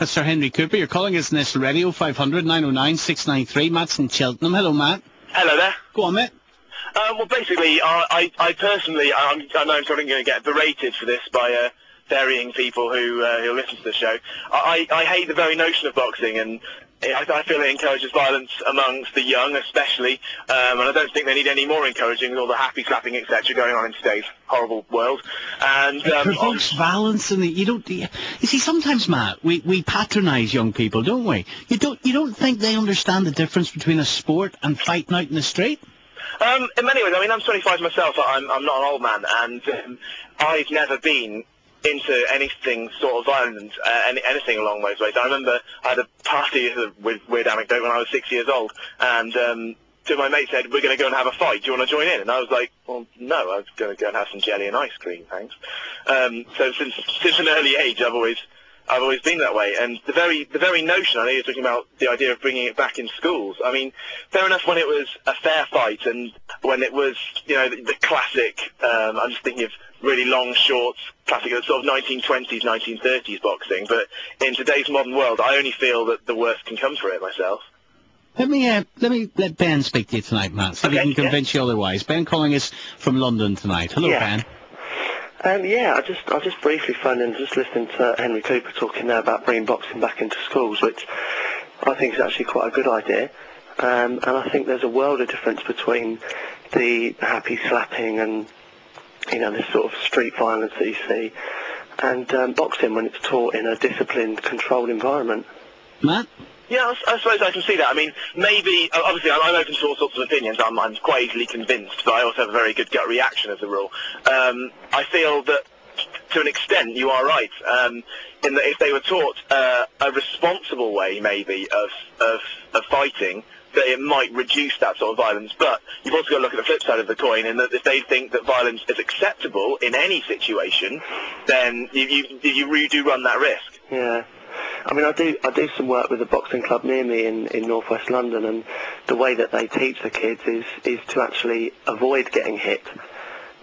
That's Sir Henry Cooper. You're calling us in this radio, 500 909 693. Matt's in Cheltenham. Hello, Matt. Hello there. Go on, mate. Well, basically, I personally, I know I'm sort of going to get berated for this by varying people who listen to the show. I hate the very notion of boxing, and I feel it encourages violence amongst the young, especially, and I don't think they need any more encouraging with all the happy slapping, etc., going on in today's horrible world. And it provokes violence, and you see, sometimes, Matt, we patronise young people, don't we? You don't think they understand the difference between a sport and fighting out in the street? In many ways, I mean, I'm 25 myself. I'm not an old man, and I've never been into anything sort of violent, anything along those ways. I remember I had a party with weird anecdote when I was 6 years old, and two of my mates said, "We're going to go and have a fight. Do you want to join in?" And I was like, "Well, no, I was going to go and have some jelly and ice cream, thanks." So since an early age, I've always been that way. And the very notion, I know you're talking about the idea of bringing it back in schools. I mean, fair enough when it was a fair fight, and when it was, you know, the classic. I'm just thinking of really long shorts, classic sort of 1920s, 1930s boxing. But in today's modern world, I only feel that the worst can come for it myself. Let me Ben speak to you tonight, Matt, so we can convince you otherwise. Ben calling us from London tonight. Hello, Ben. I just briefly phoned in, just listening to Henry Cooper talking there about bringing boxing back into schools, which I think is actually quite a good idea. And I think there's a world of difference between the happy slapping and, you know, this sort of street violence that you see, and boxing when it's taught in a disciplined, controlled environment. Matt? Yeah, I suppose I can see that. I mean, maybe, obviously, I'm open to all sorts of opinions. I'm quite easily convinced, but I also have a very good gut reaction as a rule. I feel that, to an extent, you are right, in that if they were taught a responsible way, maybe, of fighting, that it might reduce that sort of violence. But you've also got to look at the flip side of the coin, in that if they think that violence is acceptable in any situation, then you do run that risk. Yeah. I mean, I do some work with a boxing club near me in northwest London, and the way that they teach the kids is to actually avoid getting hit.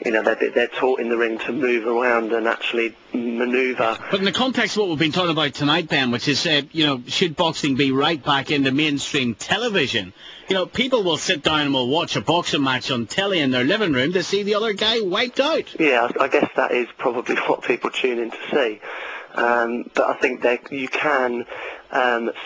You know, they're taught in the ring to move around and actually manoeuvre. But in the context of what we've been talking about tonight, Ben, which is, you know, should boxing be right back into mainstream television? You know, people will sit down and will watch a boxing match on telly in their living room to see the other guy wiped out. Yeah, I guess that is probably what people tune in to see. But I think you can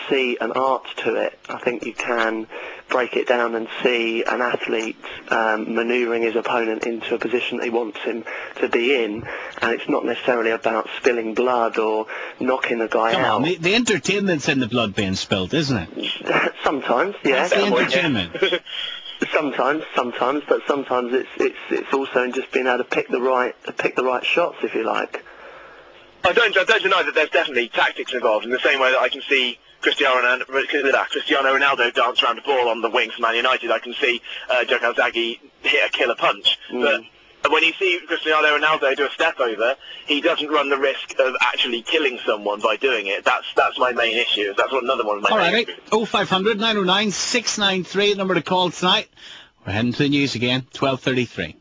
see an art to it. I think you can break it down and see an athlete manoeuvring his opponent into a position that he wants him to be in, and it's not necessarily about spilling blood or knocking the guy out. Come on, the entertainment's in the blood being spilled, isn't it? Sometimes, yeah. That's the entertainment. Sometimes, but sometimes it's also in just being able to pick the right shots, if you like. I don't deny that there's definitely tactics involved, in the same way that I can see Cristiano Ronaldo dance around a ball on the wings for Man United. I can see Joe Calzaghe hit a killer punch. But when you see Cristiano Ronaldo do a step over, he doesn't run the risk of actually killing someone by doing it. That's my main issue. That's another one of my main issues. All right, 0500 909 693, number to call tonight. We're heading to the news again, 12:33.